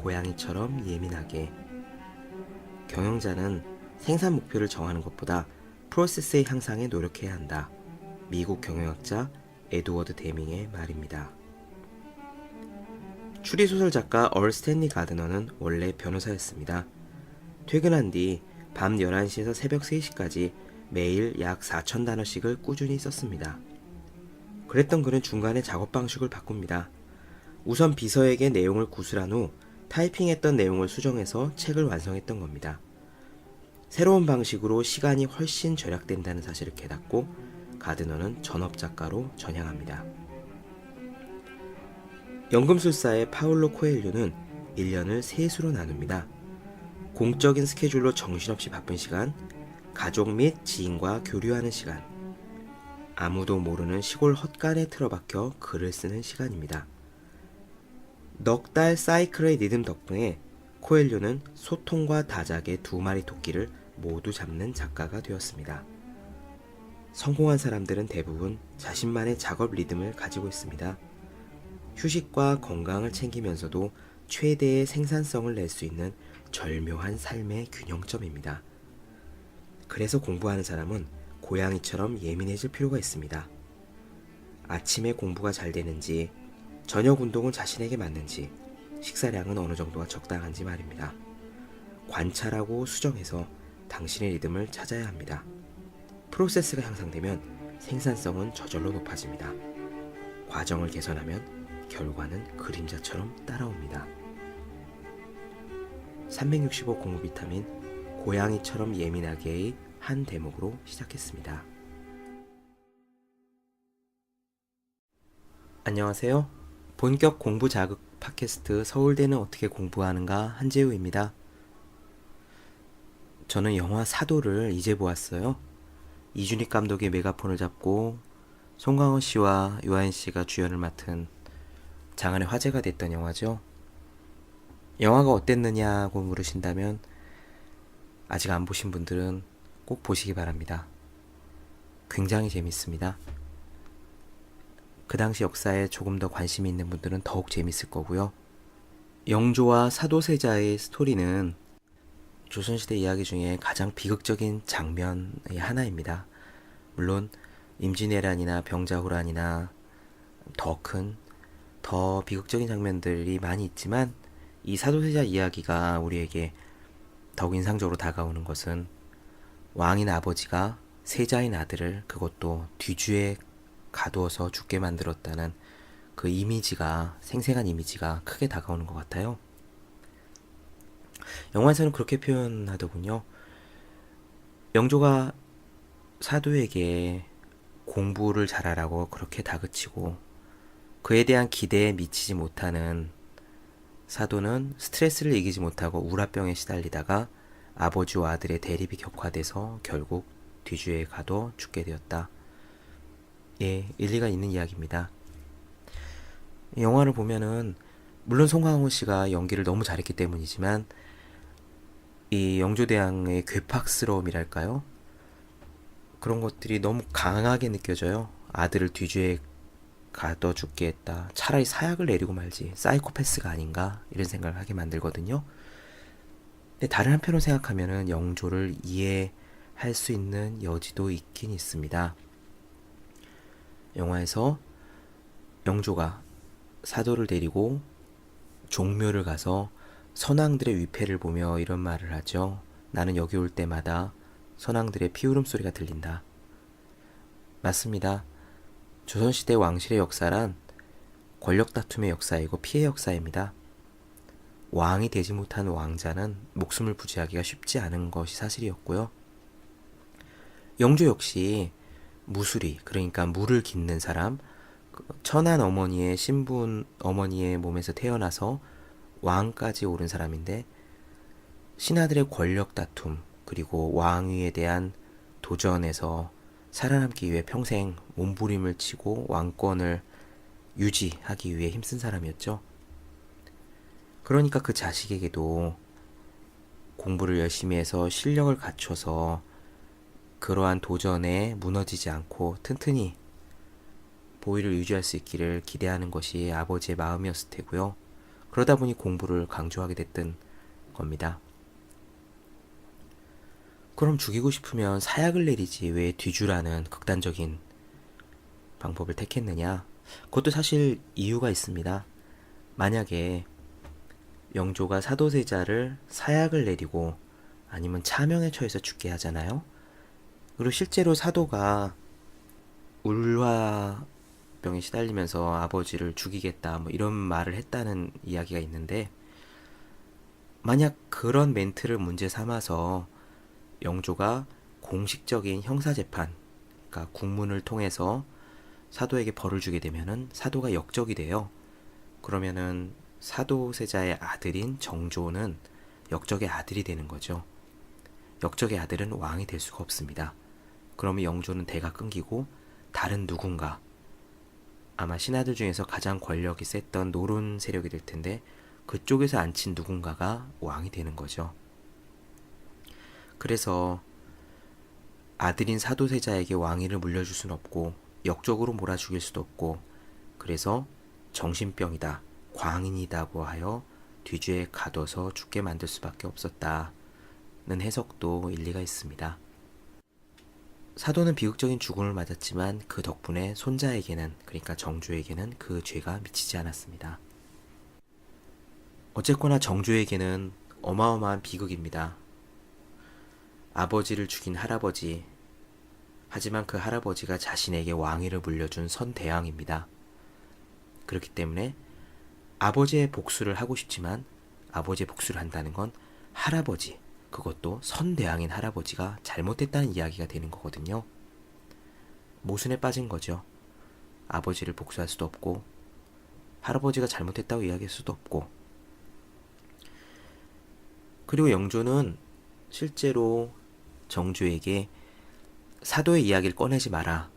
고양이처럼 예민하게. 경영자는 생산 목표를 정하는 것보다 프로세스의 향상에 노력해야 한다. 미국 경영학자 에드워드 데밍의 말입니다. 추리소설 작가 얼 스탠리 가드너는 원래 변호사였습니다. 퇴근한 뒤 밤 11시에서 새벽 3시까지 매일 약 4,000단어씩을 꾸준히 썼습니다. 그랬던 그는 중간에 작업 방식을 바꿉니다. 우선 비서에게 내용을 구술한 후 타이핑했던 내용을 수정해서 책을 완성했던 겁니다. 새로운 방식으로 시간이 훨씬 절약된다는 사실을 깨닫고 가드너는 전업작가로 전향합니다. 연금술사의 파울로 코엘료는 1년을 3수로 나눕니다. 공적인 스케줄로 정신없이 바쁜 시간, 가족 및 지인과 교류하는 시간, 아무도 모르는 시골 헛간에 틀어박혀 글을 쓰는 시간입니다. 넉 달 사이클의 리듬 덕분에 코엘료는 소통과 다작의 2마리 토끼를 모두 잡는 작가가 되었습니다. 성공한 사람들은 대부분 자신만의 작업 리듬을 가지고 있습니다. 휴식과 건강을 챙기면서도 최대의 생산성을 낼 수 있는 절묘한 삶의 균형점입니다. 그래서 공부하는 사람은 고양이처럼 예민해질 필요가 있습니다. 아침에 공부가 잘 되는지, 저녁 운동은 자신에게 맞는지, 식사량은 어느 정도가 적당한지 말입니다. 관찰하고 수정해서 당신의 리듬을 찾아야 합니다. 프로세스가 향상되면 생산성은 저절로 높아집니다. 과정을 개선하면 결과는 그림자처럼 따라옵니다. 365 공부 비타민 고양이처럼 예민하게의 한 대목으로 시작했습니다. 안녕하세요. 본격 공부 자극 팟캐스트 서울대는 어떻게 공부하는가 한재우입니다. 저는 영화 사도를 이제 보았어요. 이준익 감독의 메가폰을 잡고 송강호 씨와 요한 씨가 주연을 맡은 장안의 화제가 됐던 영화죠. 영화가 어땠느냐고 물으신다면 아직 안 보신 분들은 꼭 보시기 바랍니다. 굉장히 재밌습니다. 그 당시 역사에 조금 더 관심이 있는 분들은 더욱 재밌을 거고요. 영조와 사도세자의 스토리는 조선시대 이야기 중에 가장 비극적인 장면의 하나입니다. 물론 임진왜란이나 병자호란이나 더 비극적인 장면들이 많이 있지만 이 사도세자 이야기가 우리에게 더욱 인상적으로 다가오는 것은 왕인 아버지가 세자인 아들을, 그것도 뒤주에 가두어서 죽게 만들었다는 그 이미지가, 생생한 이미지가 크게 다가오는 것 같아요. 영화에서는 그렇게 표현하더군요. 영조가 사도에게 공부를 잘하라고 그렇게 다그치고 그에 대한 기대에 미치지 못하는 사도는 스트레스를 이기지 못하고 우라병에 시달리다가 아버지와 아들의 대립이 격화돼서 결국 뒤주에 가둬 죽게 되었다. 예, 일리가 있는 이야기입니다. 영화를 보면은 물론 송강호 씨가 연기를 너무 잘했기 때문이지만 이 영조대왕의 괴팍스러움이랄까요? 그런 것들이 너무 강하게 느껴져요. 아들을 뒤주에 가둬 죽게 했다. 차라리 사약을 내리고 말지. 사이코패스가 아닌가? 이런 생각을 하게 만들거든요. 근데 다른 한편으로 생각하면은 영조를 이해할 수 있는 여지도 있긴 있습니다. 영화에서 영조가 사도를 데리고 종묘를 가서 선왕들의 위패를 보며 이런 말을 하죠. 나는 여기 올 때마다 선왕들의 피울음 소리가 들린다. 맞습니다. 조선시대 왕실의 역사란 권력 다툼의 역사이고 피해 역사입니다. 왕이 되지 못한 왕자는 목숨을 부지하기가 쉽지 않은 것이 사실이었고요. 영조 역시 무술이, 그러니까 물을 깃는 사람, 천한 어머니의 신분 어머니의 몸에서 태어나서 왕까지 오른 사람인데 신하들의 권력 다툼 그리고 왕위에 대한 도전에서 살아남기 위해 평생 몸부림을 치고 왕권을 유지하기 위해 힘쓴 사람이었죠. 그러니까 그 자식에게도 공부를 열심히 해서 실력을 갖춰서 그러한 도전에 무너지지 않고 튼튼히 보위를 유지할 수 있기를 기대하는 것이 아버지의 마음이었을 테고요. 그러다 보니 공부를 강조하게 됐던 겁니다. 그럼 죽이고 싶으면 사약을 내리지 왜 뒤주라는 극단적인 방법을 택했느냐? 그것도 사실 이유가 있습니다. 만약에 영조가 사도세자를 사약을 내리고 아니면 차명에 처해서 죽게 하잖아요. 그리고 실제로 사도가 울화병에 시달리면서 아버지를 죽이겠다 뭐 이런 말을 했다는 이야기가 있는데, 만약 그런 멘트를 문제 삼아서 영조가 공식적인 형사재판, 그러니까 국문을 통해서 사도에게 벌을 주게 되면은 사도가 역적이 돼요. 그러면은 사도세자의 아들인 정조는 역적의 아들이 되는 거죠. 역적의 아들은 왕이 될 수가 없습니다. 그러면 영조는 대가 끊기고 다른 누군가, 아마 신하들 중에서 가장 권력이 셌던 노론 세력이 될 텐데 그쪽에서 앉힌 누군가가 왕이 되는 거죠. 그래서 아들인 사도세자에게 왕위를 물려줄 수는 없고 역적으로 몰아 죽일 수도 없고, 그래서 정신병이다, 광인이다고 하여 뒤주에 가둬서 죽게 만들 수밖에 없었다는 해석도 일리가 있습니다. 사도는 비극적인 죽음을 맞았지만 그 덕분에 손자에게는, 그러니까 정조에게는 그 죄가 미치지 않았습니다. 어쨌거나 정조에게는 어마어마한 비극입니다. 아버지를 죽인 할아버지, 하지만 그 할아버지가 자신에게 왕위를 물려준 선대왕입니다. 그렇기 때문에 아버지의 복수를 하고 싶지만 아버지의 복수를 한다는 건 할아버지, 그것도 선대왕인 할아버지가 잘못했다는 이야기가 되는 거거든요. 모순에 빠진 거죠. 아버지를 복수할 수도 없고 할아버지가 잘못했다고 이야기할 수도 없고. 그리고 영조는 실제로 정조에게 사도의 이야기를 꺼내지 마라,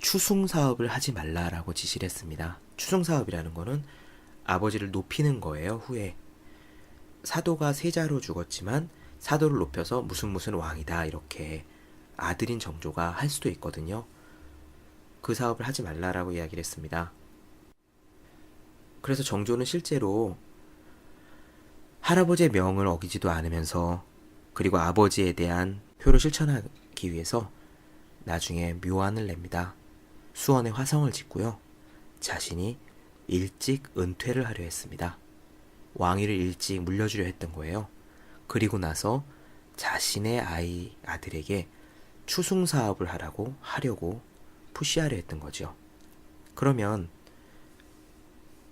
추승사업을 하지 말라라고 지시를 했습니다. 추승사업이라는 거는 아버지를 높이는 거예요. 후에 사도가 세자로 죽었지만 사도를 높여서 무슨 왕이다 이렇게 아들인 정조가 할 수도 있거든요. 그 사업을 하지 말라라고 이야기를 했습니다. 그래서 정조는 실제로 할아버지의 명을 어기지도 않으면서, 그리고 아버지에 대한 표를 실천하기 위해서 나중에 묘안을 냅니다. 수원에 화성을 짓고요. 자신이 일찍 은퇴를 하려 했습니다. 왕위를 일찍 물려주려 했던 거예요. 그리고 나서 자신의 아들에게 추승사업을 하려고 푸시하려 했던 거죠. 그러면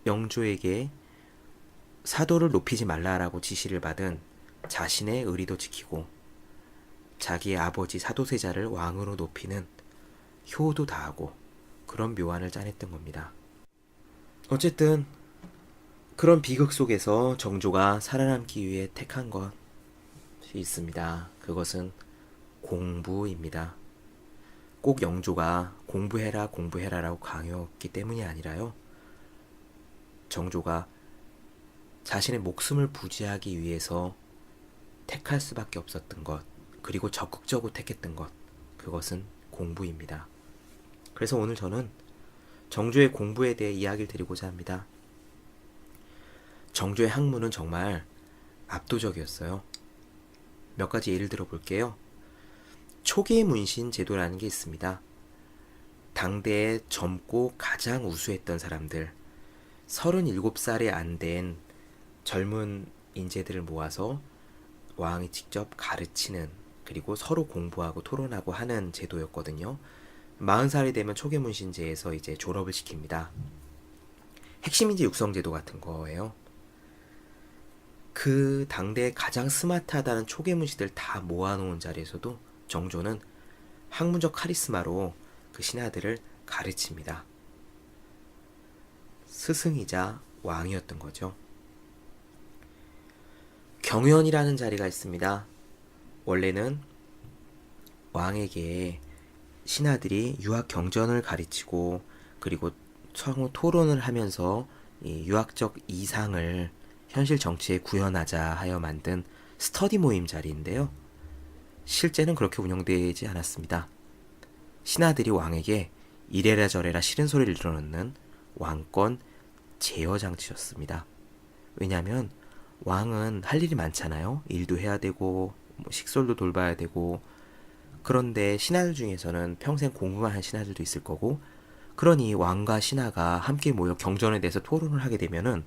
영조에게 사도를 높이지 말라라고 지시를 받은 자신의 의리도 지키고 자기의 아버지 사도세자를 왕으로 높이는 효도 다하고 그런 묘안을 짜냈던 겁니다. 어쨌든 그런 비극 속에서 정조가 살아남기 위해 택한 것이 있습니다. 그것은 공부입니다. 꼭 영조가 공부해라라고 강요했기 때문이 아니라요. 정조가 자신의 목숨을 부지하기 위해서 택할 수밖에 없었던 것, 그리고 적극적으로 택했던 것, 그것은 공부입니다. 그래서 오늘 저는 정조의 공부에 대해 이야기를 드리고자 합니다. 정조의 학문은 정말 압도적이었어요. 몇 가지 예를 들어 볼게요. 초기 문신 제도라는 게 있습니다. 당대에 젊고 가장 우수했던 사람들, 37살이 안 된 젊은 인재들을 모아서 왕이 직접 가르치는, 그리고 서로 공부하고 토론하고 하는 제도였거든요. 40살이 되면 초계문신제에서 이제 졸업을 시킵니다. 핵심인재 육성제도 같은 거예요. 그 당대에 가장 스마트하다는 초계문신들 다 모아놓은 자리에서도 정조는 학문적 카리스마로 그 신하들을 가르칩니다. 스승이자 왕이었던 거죠. 경연이라는 자리가 있습니다. 원래는 왕에게 신하들이 유학 경전을 가르치고 그리고 서로 토론을 하면서 이 유학적 이상을 현실 정치에 구현하자 하여 만든 스터디 모임 자리인데요. 실제는 그렇게 운영되지 않았습니다. 신하들이 왕에게 이래라 저래라 싫은 소리를 들어놓는 왕권 제어 장치였습니다. 왜냐하면 왕은 할 일이 많잖아요. 일도 해야 되고 뭐 식솔도 돌봐야 되고. 그런데 신하들 중에서는 평생 공부만 한 신하들도 있을 거고, 그러니 왕과 신하가 함께 모여 경전에 대해서 토론을 하게 되면은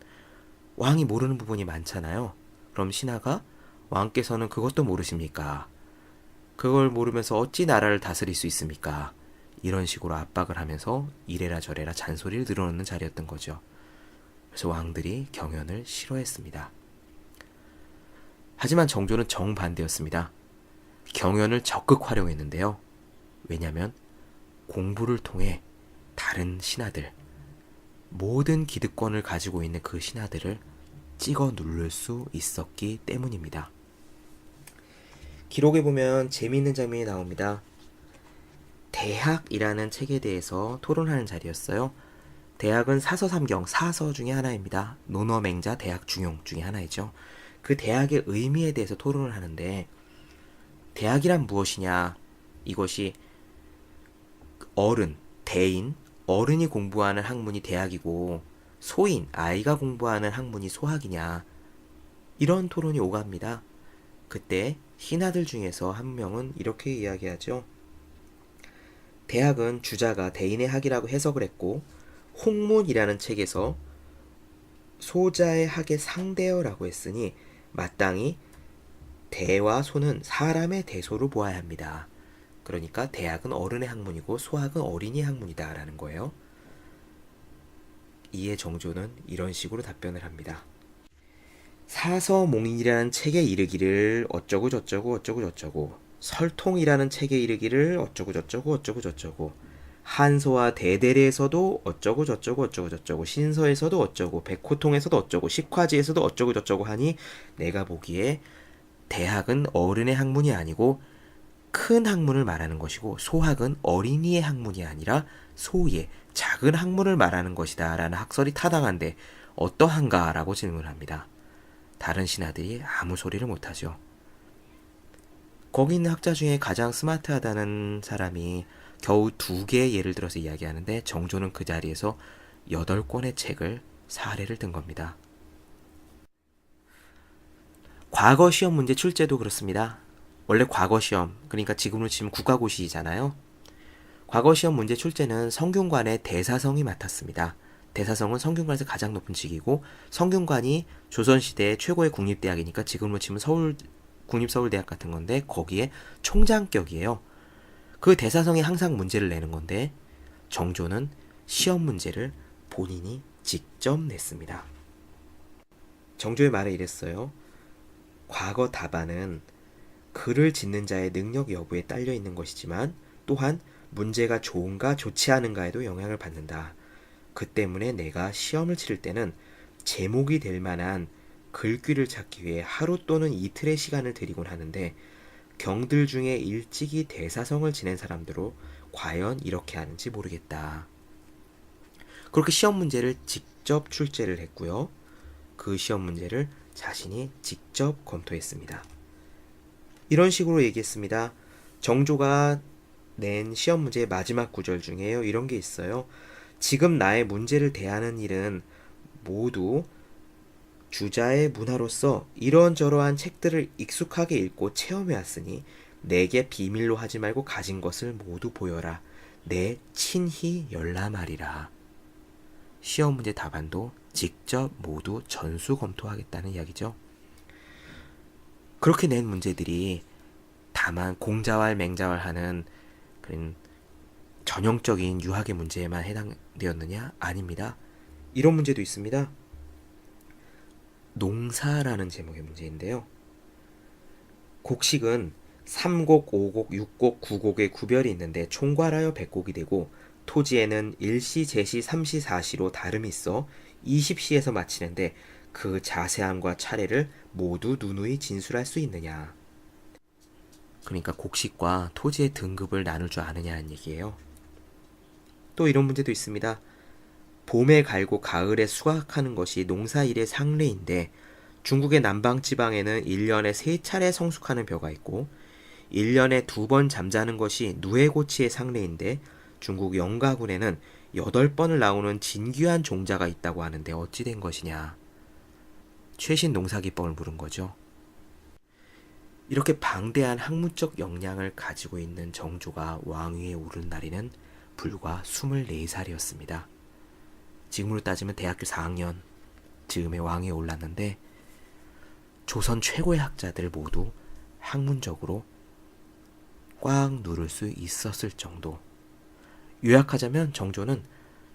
왕이 모르는 부분이 많잖아요. 그럼 신하가 왕께서는 그것도 모르십니까? 그걸 모르면서 어찌 나라를 다스릴 수 있습니까? 이런 식으로 압박을 하면서 이래라 저래라 잔소리를 늘어놓는 자리였던 거죠. 그래서 왕들이 경연을 싫어했습니다. 하지만 정조는 정반대였습니다. 경연을 적극 활용했는데요. 왜냐하면 공부를 통해 다른 신하들, 모든 기득권을 가지고 있는 그 신하들을 찍어 누를 수 있었기 때문입니다. 기록에 보면 재미있는 장면이 나옵니다. 대학이라는 책에 대해서 토론하는 자리였어요. 대학은 사서삼경, 사서 중에 하나입니다. 논어맹자, 대학 중용 중에 하나이죠. 그 대학의 의미에 대해서 토론을 하는데, 대학이란 무엇이냐? 이것이 어른, 대인, 어른이 공부하는 학문이 대학이고 소인, 아이가 공부하는 학문이 소학이냐? 이런 토론이 오갑니다. 그때 신하들 중에서 한 명은 이렇게 이야기하죠. 대학은 주자가 대인의 학이라고 해석을 했고, 홍문이라는 책에서 소자의 학의 상대어라고 했으니 마땅히 대와 소는 사람의 대소로 보아야 합니다. 그러니까 대학은 어른의 학문이고 소학은 어린이의 학문이다 라는 거예요. 이에 정조는 이런 식으로 답변을 합니다. 사서몽인이라는 책에 이르기를 어쩌고 저쩌고 어쩌고 저쩌고, 설통이라는 책에 이르기를 어쩌고 저쩌고 어쩌고 저쩌고, 한서와 대대리에서도 어쩌고 저쩌고 어쩌고 저쩌고, 신서에서도 어쩌고, 백호통에서도 어쩌고, 식화지에서도 어쩌고 저쩌고 하니 내가 보기에 대학은 어른의 학문이 아니고 큰 학문을 말하는 것이고, 소학은 어린이의 학문이 아니라 소의 작은 학문을 말하는 것이다 라는 학설이 타당한데 어떠한가 라고 질문합니다. 다른 신하들이 아무 소리를 못하죠. 거기 있는 학자 중에 가장 스마트하다는 사람이 겨우 2개의 예를 들어서 이야기하는데, 정조는 그 자리에서 8권의 책을 사례를 든 겁니다. 과거 시험 문제 출제도 그렇습니다. 원래 과거 시험, 그러니까 지금으로 치면 국가고시잖아요. 과거 시험 문제 출제는 성균관의 대사성이 맡았습니다. 대사성은 성균관에서 가장 높은 직이고, 성균관이 조선시대 최고의 국립대학이니까 지금으로 치면 국립서울대학 같은 건데 거기에 총장격이에요. 그 대사성이 항상 문제를 내는 건데 정조는 시험 문제를 본인이 직접 냈습니다. 정조의 말에 이랬어요. 과거 답안은 글을 짓는 자의 능력 여부에 딸려 있는 것이지만 또한 문제가 좋은가 좋지 않은가에도 영향을 받는다. 그 때문에 내가 시험을 치를 때는 제목이 될 만한 글귀를 찾기 위해 하루 또는 이틀의 시간을 들이곤 하는데, 경들 중에 일찍이 대사성을 지낸 사람들로 과연 이렇게 하는지 모르겠다. 그렇게 시험 문제를 직접 출제를 했고요. 그 시험 문제를 자신이 직접 검토했습니다. 이런 식으로 얘기했습니다. 정조가 낸 시험 문제의 마지막 구절 중에요, 이런 게 있어요. 지금 나의 문제를 대하는 일은 모두 주자의 문화로서 이런저러한 책들을 익숙하게 읽고 체험해왔으니 내게 비밀로 하지 말고 가진 것을 모두 보여라. 내 친히 열람하리라. 시험 문제 답안도 직접 모두 전수 검토하겠다는 이야기죠. 그렇게 낸 문제들이 다만 공자왈 맹자왈하는 그런 전형적인 유학의 문제에만 해당되었느냐? 아닙니다. 이런 문제도 있습니다. 농사라는 제목의 문제인데요. 곡식은 3곡, 5곡, 6곡, 9곡의 구별이 있는데 총괄하여 100곡이 되고, 토지에는 1시, 제시, 3시, 4시로 다름이 있어 20시에서 마치는데 그 자세함과 차례를 모두 누누이 진술할 수 있느냐. 그러니까 곡식과 토지의 등급을 나눌 줄 아느냐는 얘기예요. 또 이런 문제도 있습니다. 봄에 갈고 가을에 수확하는 것이 농사일의 상례인데 중국의 남방지방에는 1년에 3차례 성숙하는 벼가 있고 1년에 2번 잠자는 것이 누에고치의 상례인데 중국 영가군에는 8번을 나오는 진귀한 종자가 있다고 하는데 어찌 된 것이냐. 최신 농사기법을 물은 거죠. 이렇게 방대한 학문적 역량을 가지고 있는 정조가 왕위에 오른 나이는 불과 24살이었습니다. 지금으로 따지면 대학교 4학년 즈음에 왕위에 올랐는데 조선 최고의 학자들 모두 학문적으로 꽉 누를 수 있었을 정도. 요약하자면 정조는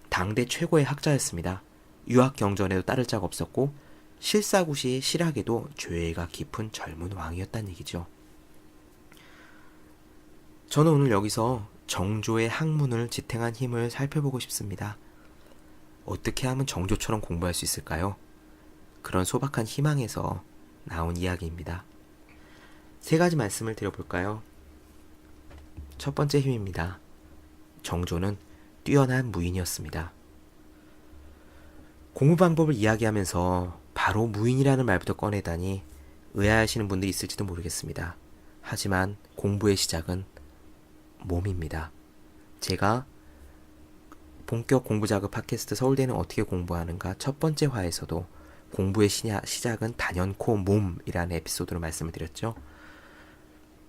당대 최고의 학자였습니다. 유학 경전에도 따를 자가 없었고 실사구시 실학에도 죄가 깊은 젊은 왕이었다는 얘기죠. 저는 오늘 여기서 정조의 학문을 지탱한 힘을 살펴보고 싶습니다. 어떻게 하면 정조처럼 공부할 수 있을까요? 그런 소박한 희망에서 나온 이야기입니다. 세 가지 말씀을 드려볼까요? 첫 번째 힘입니다. 정조는 뛰어난 무인이었습니다. 공부 방법을 이야기하면서 바로 무인이라는 말부터 꺼내다니 의아해하시는 분들이 있을지도 모르겠습니다. 하지만 공부의 시작은 몸입니다. 제가 본격 공부자극 팟캐스트 서울대는 어떻게 공부하는가 첫 번째 화에서도 공부의 시작은 단연코 몸이라는 에피소드로 말씀을 드렸죠.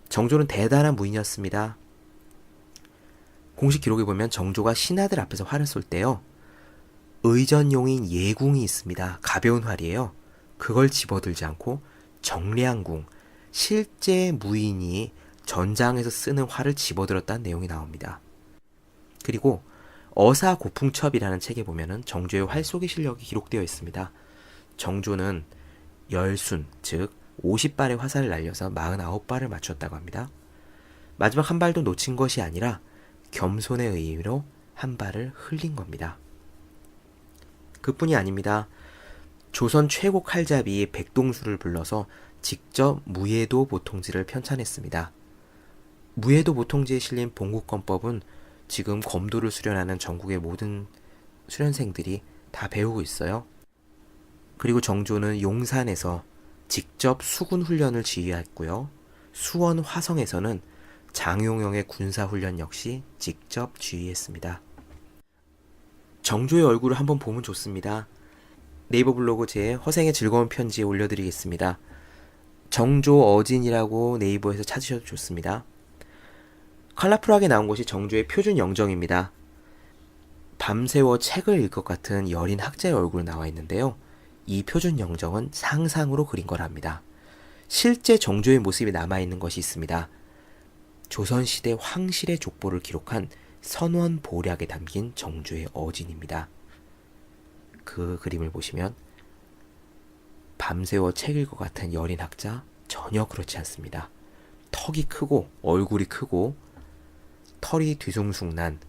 정조는 대단한 무인이었습니다. 공식 기록에 보면 정조가 신하들 앞에서 활을 쏠 때요. 의전용인 예궁이 있습니다. 가벼운 활이에요. 그걸 집어들지 않고 정량궁, 실제 무인이 전장에서 쓰는 활을 집어들었다는 내용이 나옵니다. 그리고 어사고풍첩이라는 책에 보면은 정조의 활쏘기 실력이 기록되어 있습니다. 정조는 열순, 즉 50발의 화살을 날려서 49발을 맞췄다고 합니다. 마지막 한 발도 놓친 것이 아니라 겸손의 의미로 한 발을 흘린 겁니다. 그뿐이 아닙니다. 조선 최고 칼잡이 백동수를 불러서 직접 무예도 보통지를 편찬했습니다. 무예도 보통지에 실린 봉국권법은 지금 검도를 수련하는 전국의 모든 수련생들이 다 배우고 있어요. 그리고 정조는 용산에서 직접 수군 훈련을 지휘했고요. 수원 화성에서는 장용영의 군사훈련 역시 직접 지휘했습니다. 정조의 얼굴을 한번 보면 좋습니다. 네이버 블로그 제 허생의 즐거운 편지에 올려드리겠습니다. 정조 어진이라고 네이버에서 찾으셔도 좋습니다. 컬러풀하게 나온 것이 정조의 표준 영정입니다. 밤새워 책을 읽을 것 같은 여린 학자의 얼굴 나와 있는데요. 이 표준 영정은 상상으로 그린 거랍니다. 실제 정조의 모습이 남아있는 것이 있습니다. 조선시대 황실의 족보를 기록한 선원보략에 담긴 정조의 어진입니다. 그 그림을 보시면 밤새워 책 읽을 것 같은 여린 학자 전혀 그렇지 않습니다. 턱이 크고 얼굴이 크고 털이 뒤숭숭난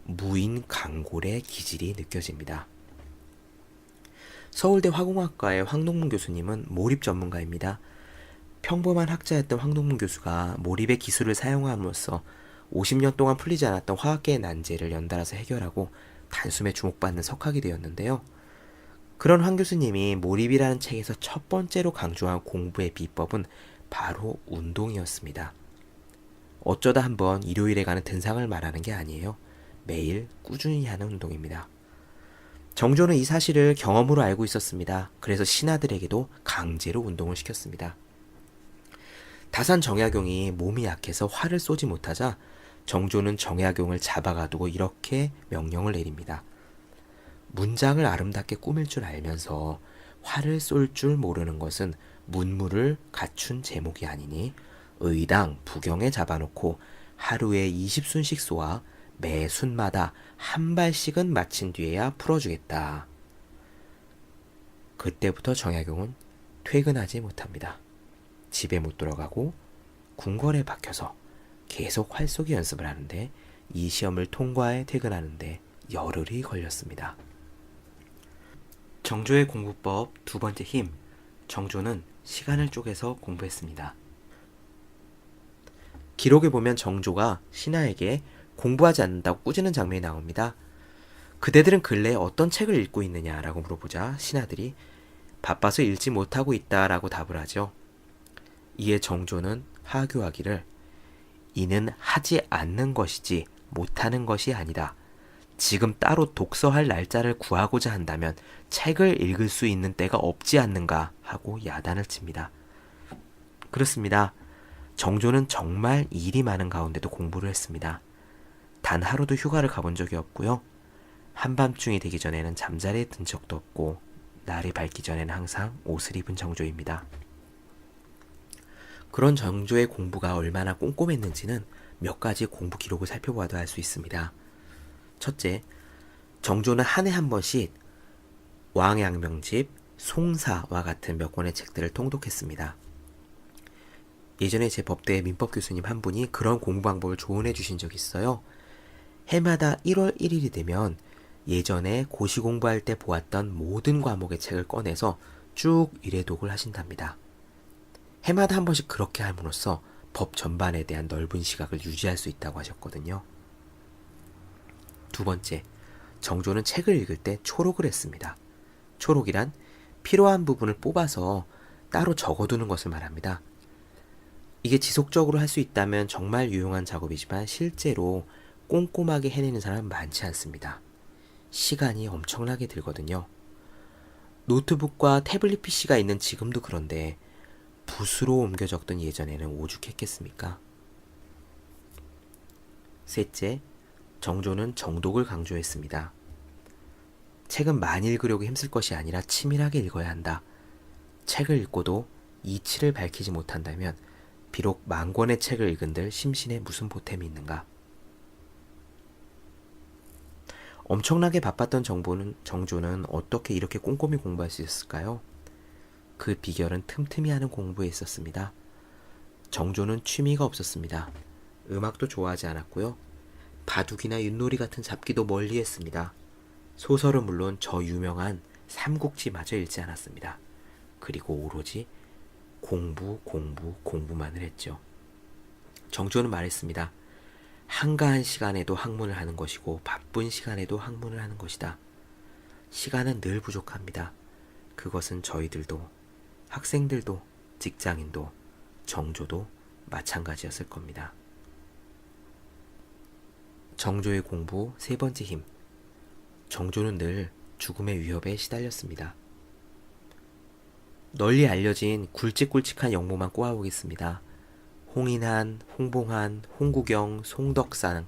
무인 강골의 기질이 느껴집니다. 서울대 화공학과의 황동문 교수님은 몰입 전문가입니다. 평범한 학자였던 황동문 교수가 몰입의 기술을 사용함으로써 50년 동안 풀리지 않았던 화학계의 난제를 연달아서 해결하고 단숨에 주목받는 석학이 되었는데요. 그런 황 교수님이 몰입이라는 책에서 첫 번째로 강조한 공부의 비법은 바로 운동이었습니다. 어쩌다 한번 일요일에 가는 등산을 말하는 게 아니에요. 매일 꾸준히 하는 운동입니다. 정조는 이 사실을 경험으로 알고 있었습니다. 그래서 신하들에게도 강제로 운동을 시켰습니다. 다산 정약용이 몸이 약해서 활을 쏘지 못하자 정조는 정약용을 잡아가두고 이렇게 명령을 내립니다. 문장을 아름답게 꾸밀 줄 알면서 활을 쏠 줄 모르는 것은 문무를 갖춘 제목이 아니니 의당 부경에 잡아놓고 하루에 20순씩 쏘아 매 순마다 한 발씩은 마친 뒤에야 풀어주겠다. 그때부터 정약용은 퇴근하지 못합니다. 집에 못 들어가고 궁궐에 박혀서 계속 활쏘기 연습을 하는데 이 시험을 통과해 퇴근하는데 열흘이 걸렸습니다. 정조의 공부법 두 번째 힘, 정조는 시간을 쪼개서 공부했습니다. 기록에 보면 정조가 신하에게 공부하지 않는다고 꾸짖는 장면이 나옵니다. 그대들은 근래에 어떤 책을 읽고 있느냐라고 물어보자 신하들이 바빠서 읽지 못하고 있다라고 답을 하죠. 이에 정조는 하교하기를 이는 하지 않는 것이지 못하는 것이 아니다. 지금 따로 독서할 날짜를 구하고자 한다면 책을 읽을 수 있는 때가 없지 않는가 하고 야단을 칩니다. 그렇습니다. 정조는 정말 일이 많은 가운데도 공부를 했습니다. 단 하루도 휴가를 가본 적이 없고요. 한밤중이 되기 전에는 잠자리에 든 적도 없고 날이 밝기 전에는 항상 옷을 입은 정조입니다. 그런 정조의 공부가 얼마나 꼼꼼했는지는 몇 가지 공부 기록을 살펴봐도 알 수 있습니다. 첫째, 정조는 한 해 한 번씩 왕양명집, 송사와 같은 몇 권의 책들을 통독했습니다. 예전에 제 법대 민법 교수님 한 분이 그런 공부 방법을 조언해 주신 적이 있어요. 해마다 1월 1일이 되면 예전에 고시 공부할 때 보았던 모든 과목의 책을 꺼내서 쭉 일회독을 하신답니다. 해마다 한 번씩 그렇게 함으로써 법 전반에 대한 넓은 시각을 유지할 수 있다고 하셨거든요. 두 번째, 정조는 책을 읽을 때 초록을 했습니다. 초록이란 필요한 부분을 뽑아서 따로 적어두는 것을 말합니다. 이게 지속적으로 할 수 있다면 정말 유용한 작업이지만 실제로 꼼꼼하게 해내는 사람은 많지 않습니다. 시간이 엄청나게 들거든요. 노트북과 태블릿 PC가 있는 지금도 그런데 붓으로 옮겨 적던 예전에는 오죽했겠습니까? 셋째, 정조는 정독을 강조했습니다. 책은 많이 읽으려고 힘쓸 것이 아니라 치밀하게 읽어야 한다. 책을 읽고도 이치를 밝히지 못한다면 비록 만 권의 책을 읽은들 심신에 무슨 보탬이 있는가? 엄청나게 바빴던 정조는 어떻게 이렇게 꼼꼼히 공부할 수 있었을까요? 그 비결은 틈틈이 하는 공부에 있었습니다. 정조는 취미가 없었습니다. 음악도 좋아하지 않았고요. 바둑이나 윷놀이 같은 잡기도 멀리했습니다. 소설은 물론 저 유명한 삼국지마저 읽지 않았습니다. 그리고 오로지 공부만을 했죠. 정조는 말했습니다. 한가한 시간에도 학문을 하는 것이고 바쁜 시간에도 학문을 하는 것이다. 시간은 늘 부족합니다. 그것은 저희들도, 학생들도, 직장인도, 정조도 마찬가지였을 겁니다. 정조의 공부 세 번째 힘. 정조는 늘 죽음의 위협에 시달렸습니다. 널리 알려진 굵직굵직한 영모만 꼬아보겠습니다. 홍인한, 홍봉한, 홍구경, 송덕상,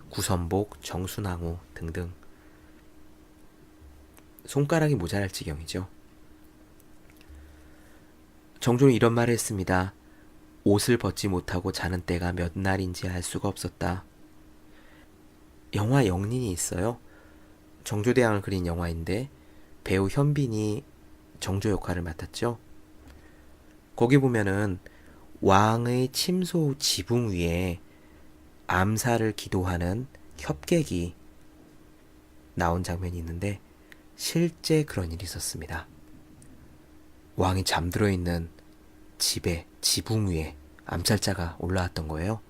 구선복, 정순왕후 등등. 손가락이 모자랄 지경이죠. 정조는 이런 말을 했습니다. 옷을 벗지 못하고 자는 때가 몇 날인지 알 수가 없었다. 영화 영린이 있어요. 정조대왕을 그린 영화인데 배우 현빈이 정조 역할을 맡았죠. 거기 보면은 왕의 침소 지붕 위에 암살을 기도하는 협객이 나온 장면이 있는데 실제 그런 일이 있었습니다. 왕이 잠들어 있는 집에 지붕 위에 암살자가 올라왔던 거예요.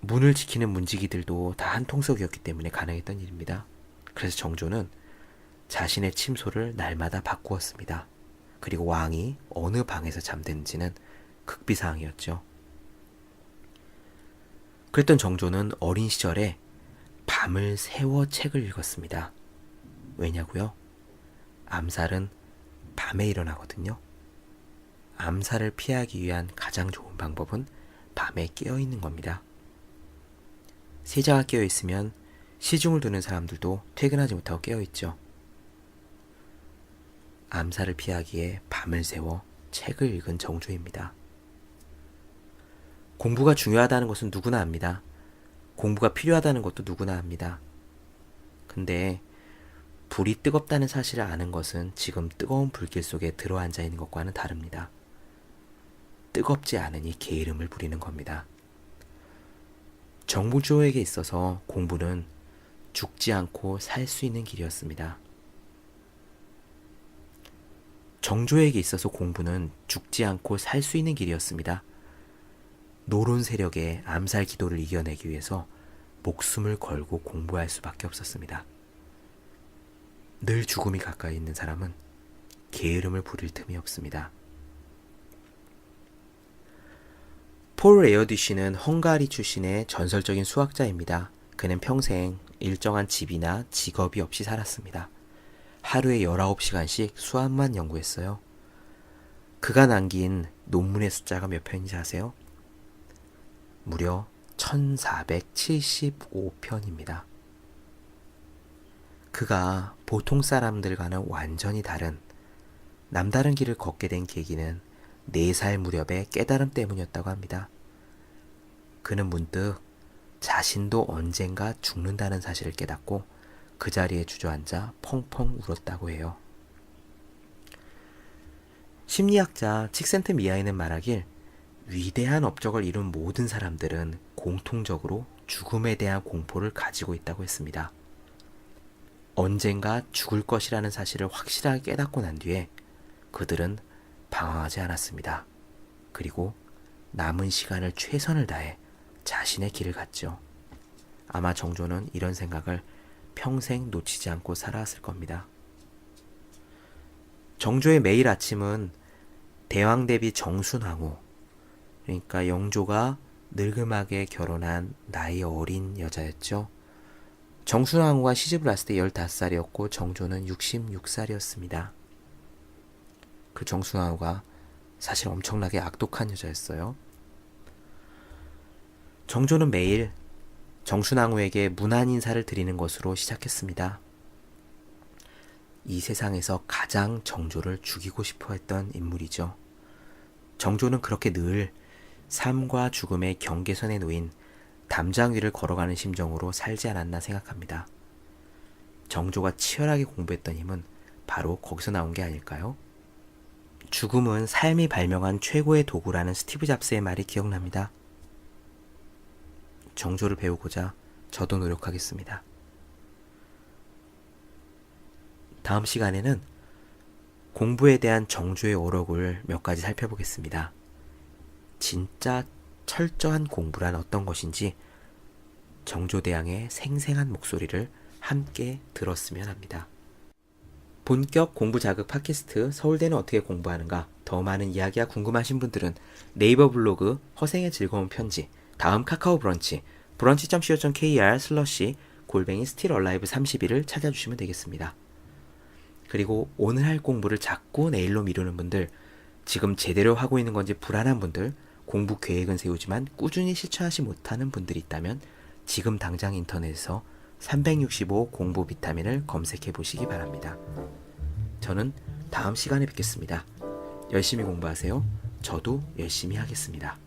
문을 지키는 문지기들도 다 한 통속이었기 때문에 가능했던 일입니다. 그래서 정조는 자신의 침소를 날마다 바꾸었습니다. 그리고 왕이 어느 방에서 잠드는지는 극비사항이었죠. 그랬던 정조는 어린 시절에 밤을 새워 책을 읽었습니다. 왜냐고요? 암살은 밤에 일어나거든요. 암살을 피하기 위한 가장 좋은 방법은 밤에 깨어있는 겁니다. 세자가 깨어있으면 시중을 두는 사람들도 퇴근하지 못하고 깨어있죠. 암살을 피하기에 밤을 새워 책을 읽은 정조입니다. 공부가 중요하다는 것은 누구나 압니다. 공부가 필요하다는 것도 누구나 압니다. 근데 불이 뜨겁다는 사실을 아는 것은 지금 뜨거운 불길 속에 들어앉아 있는 것과는 다릅니다. 뜨겁지 않으니 게으름을 부리는 겁니다. 정조에게 있어서 공부는 죽지 않고 살 수 있는 길이었습니다. 정조에게 있어서 공부는 죽지 않고 살 수 있는 길이었습니다. 노론 세력의 암살 기도를 이겨내기 위해서 목숨을 걸고 공부할 수밖에 없었습니다. 늘 죽음이 가까이 있는 사람은 게으름을 부릴 틈이 없습니다. 폴 에어디쉬는 헝가리 출신의 전설적인 수학자입니다. 그는 평생 일정한 집이나 직업이 없이 살았습니다. 하루에 19시간씩 수학만 연구했어요. 그가 남긴 논문의 숫자가 몇 편인지 아세요? 무려 1475편입니다. 그가 보통 사람들과는 완전히 다른 남다른 길을 걷게 된 계기는 4살 무렵의 깨달음 때문이었다고 합니다. 그는 문득 자신도 언젠가 죽는다는 사실을 깨닫고 그 자리에 주저앉아 펑펑 울었다고 해요. 심리학자 칙센트미아이는 말하길 위대한 업적을 이룬 모든 사람들은 공통적으로 죽음에 대한 공포를 가지고 있다고 했습니다. 언젠가 죽을 것이라는 사실을 확실하게 깨닫고 난 뒤에 그들은 방황하지 않았습니다. 그리고 남은 시간을 최선을 다해 자신의 길을 갔죠. 아마 정조는 이런 생각을 평생 놓치지 않고 살아왔을 겁니다. 정조의 매일 아침은 대왕대비 정순왕후, 그러니까 영조가 늙음하게 결혼한 나이 어린 여자였죠. 정순왕후가 시집을 왔을 때 15살이었고 정조는 66살이었습니다. 그 정순왕후가 사실 엄청나게 악독한 여자였어요. 정조는 매일 정순왕후에게 문안 인사를 드리는 것으로 시작했습니다. 이 세상에서 가장 정조를 죽이고 싶어 했던 인물이죠. 정조는 그렇게 늘 삶과 죽음의 경계선에 놓인 담장 위를 걸어가는 심정으로 살지 않았나 생각합니다. 정조가 치열하게 공부했던 힘은 바로 거기서 나온 게 아닐까요? 죽음은 삶이 발명한 최고의 도구라는 스티브 잡스의 말이 기억납니다. 정조를 배우고자 저도 노력하겠습니다. 다음 시간에는 공부에 대한 정조의 어록을 몇 가지 살펴보겠습니다. 진짜 철저한 공부란 어떤 것인지 정조대왕의 생생한 목소리를 함께 들었으면 합니다. 본격 공부 자극 팟캐스트 서울대는 어떻게 공부하는가? 더 많은 이야기가 궁금하신 분들은 네이버 블로그 허생의 즐거운 편지, 다음 카카오 브런치 brunch.co.kr/스틸얼라이브31을 찾아주시면 되겠습니다. 그리고 오늘 할 공부를 자꾸 내일로 미루는 분들, 지금 제대로 하고 있는 건지 불안한 분들, 공부 계획은 세우지만 꾸준히 실천하지 못하는 분들이 있다면 지금 당장 인터넷에서 365 공부 비타민을 검색해 보시기 바랍니다. 저는 다음 시간에 뵙겠습니다. 열심히 공부하세요. 저도 열심히 하겠습니다.